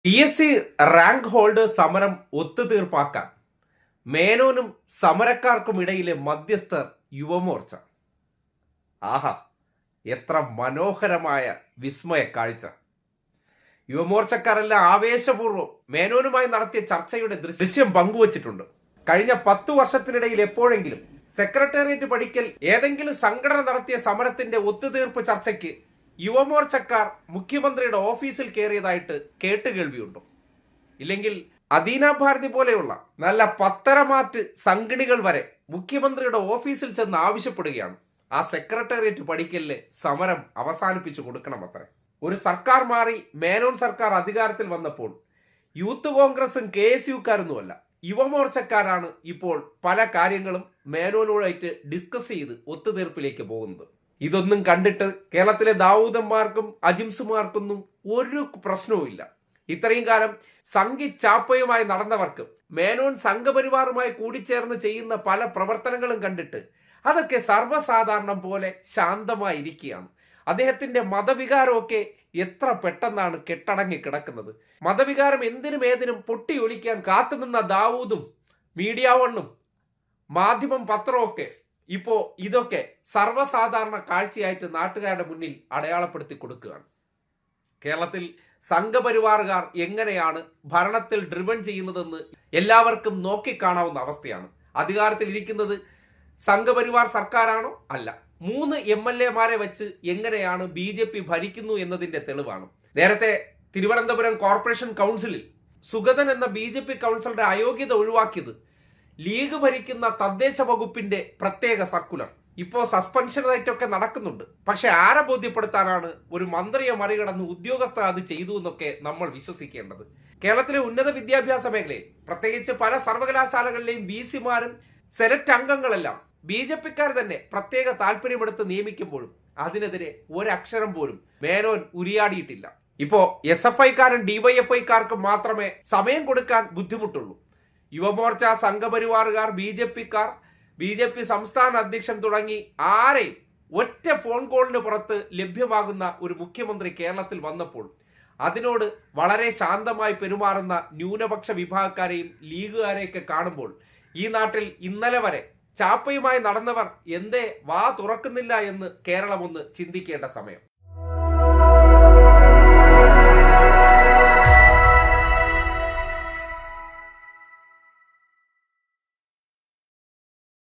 PSC rank holders സമരം ഒത്തുതീർപ്പാക്കാൻ മേനോനും സമരക്കാർക്കും ഇടയിലെ മധ്യസ്ഥർ യുവമോർച്ച. ആഹാ, എത്ര മനോഹരമായ വിസ്മയ കാഴ്ച! യുവമോർച്ചക്കാരെല്ലാം ആവേശപൂർവ്വം മേനോനുമായി നടത്തിയ ചർച്ചയുടെ ദൃശ്യം പങ്കുവച്ചിട്ടുണ്ട്. കഴിഞ്ഞ 10 വർഷത്തിനിടയിൽ എപ്പോഴെങ്കിലും സെക്രട്ടേറിയറ്റ് പടിക്കൽ ഏതെങ്കിലും സംഘടന നടത്തിയ സമരത്തിന്റെ ഒത്തുതീർപ്പ് ചർച്ചയ്ക്ക് യുവമോർച്ചക്കാർ മുഖ്യമന്ത്രിയുടെ ഓഫീസിൽ കയറിയതായിട്ട് കേട്ടുകേൾവിയുണ്ടോ? ഇല്ലെങ്കിൽ അദീന ഭാരതി പോലെയുള്ള നല്ല പത്തരമാറ്റ് സംഘിണികൾ വരെ മുഖ്യമന്ത്രിയുടെ ഓഫീസിൽ ചെന്ന് ആവശ്യപ്പെടുകയാണ് ആ സെക്രട്ടേറിയറ്റ് പടിക്കലിലെ സമരം അവസാനിപ്പിച്ചു കൊടുക്കണമത്രേ. ഒരു സർക്കാർ മാറി മേനോൻ സർക്കാർ അധികാരത്തിൽ വന്നപ്പോൾ യൂത്ത് കോൺഗ്രസും KSUക്കാരൊന്നുമല്ല, യുവമോർച്ചക്കാരാണ് ഇപ്പോൾ പല കാര്യങ്ങളും മേനോനുമായിട്ട് ഡിസ്കസ് ചെയ്ത് ഒത്തുതീർപ്പിലേക്ക് പോകുന്നത്. ഇതൊന്നും കണ്ടിട്ട് കേരളത്തിലെ ദാവൂദന്മാർക്കും അജിംസുമാർക്കൊന്നും ഒരു പ്രശ്നവുമില്ല. ഇത്രയും കാലം സംഘി ചാപ്പയുമായി നടന്നവർക്ക് മേനോൻ സംഘപരിവാറുമായി കൂടിച്ചേർന്ന് ചെയ്യുന്ന പല പ്രവർത്തനങ്ങളും കണ്ടിട്ട് അതൊക്കെ സർവ്വസാധാരണം പോലെ ശാന്തമായിരിക്കുകയാണ്. അദ്ദേഹത്തിന്റെ മതവികാരമൊക്കെ എത്ര പെട്ടെന്നാണ് കെട്ടടങ്ങി കിടക്കുന്നത്. മതവികാരം എന്തിനും ഏതിനും പൊട്ടിയൊലിക്കാൻ കാത്തുനിന്ന ദാവൂദും മീഡിയ വണ്ണും മാധ്യമം പത്രമൊക്കെ ഇപ്പോ ഇതൊക്കെ സർവ്വസാധാരണ കാഴ്ചയായിട്ട് നാട്ടുകാരുടെ മുന്നിൽ അടയാളപ്പെടുത്തി കൊടുക്കുകയാണ്. കേരളത്തിൽ സംഘപരിവാറുകാർ എങ്ങനെയാണ് ഭരണത്തിൽ ഡ്രിവൺ ചെയ്യുന്നതെന്ന് എല്ലാവർക്കും നോക്കിക്കാണാവുന്ന അവസ്ഥയാണ്. അധികാരത്തിൽ ഇരിക്കുന്നത് സംഘപരിവാർ സർക്കാരാണോ? അല്ല. 3 MLA-മാരെ വെച്ച് എങ്ങനെയാണ് BJP ഭരിക്കുന്നു എന്നതിന്റെ തെളിവാണ്. നേരത്തെ തിരുവനന്തപുരം കോർപ്പറേഷൻ കൗൺസിലിൽ സുഗതൻ എന്ന BJP കൗൺസിലറുടെ അയോഗ്യത ഒഴിവാക്കിയത് ലീഗ് ഭരിക്കുന്ന തദ്ദേശ വകുപ്പിന്റെ പ്രത്യേക സർക്കുലർ. ഇപ്പോ സസ്പെൻഷനായിട്ടൊക്കെ നടക്കുന്നുണ്ട്. പക്ഷെ ആരെ ബോധ്യപ്പെടുത്താനാണ് ഒരു മന്ത്രിയെ മറികടന്ന് ഉദ്യോഗസ്ഥർ അത് ചെയ്തു എന്നൊക്കെ നമ്മൾ വിശ്വസിക്കേണ്ടത്? കേരളത്തിലെ ഉന്നത വിദ്യാഭ്യാസ മേഖലയിൽ പ്രത്യേകിച്ച് പല സർവകലാശാലകളിലെയും VC-മാരും സെനറ്റ് അംഗങ്ങളെല്ലാം BJP-ക്കാർ തന്നെ പ്രത്യേക താല്പര്യമെടുത്ത് നിയമിക്കുമ്പോഴും അതിനെതിരെ ഒരക്ഷരം പോലും മേനോൻ ഉരിയാടിയിട്ടില്ല. ഇപ്പോ SFI-ക്കാരും DYFI-ക്കാർക്കും മാത്രമേ സമയം കൊടുക്കാൻ ബുദ്ധിമുട്ടുള്ളൂ. യുവമോർച്ച, സംഘപരിവാറുകാർ, BJP-ക്കാർ, BJP സംസ്ഥാന അധ്യക്ഷൻ തുടങ്ങി ആരെയും ഒറ്റ ഫോൺ കോളിന് പുറത്ത് ലഭ്യമാകുന്ന ഒരു മുഖ്യമന്ത്രി കേരളത്തിൽ വന്നപ്പോൾ അതിനോട് വളരെ ശാന്തമായി പെരുമാറുന്ന ന്യൂനപക്ഷ വിഭാഗക്കാരെയും ലീഗുകാരെയൊക്കെ കാണുമ്പോൾ ഈ നാട്ടിൽ ഇന്നലെ വരെ ചാപ്പയുമായി നടന്നവർ എന്തേ വാ തുറക്കുന്നില്ല എന്ന് കേരളം ഒന്ന് ചിന്തിക്കേണ്ട സമയം.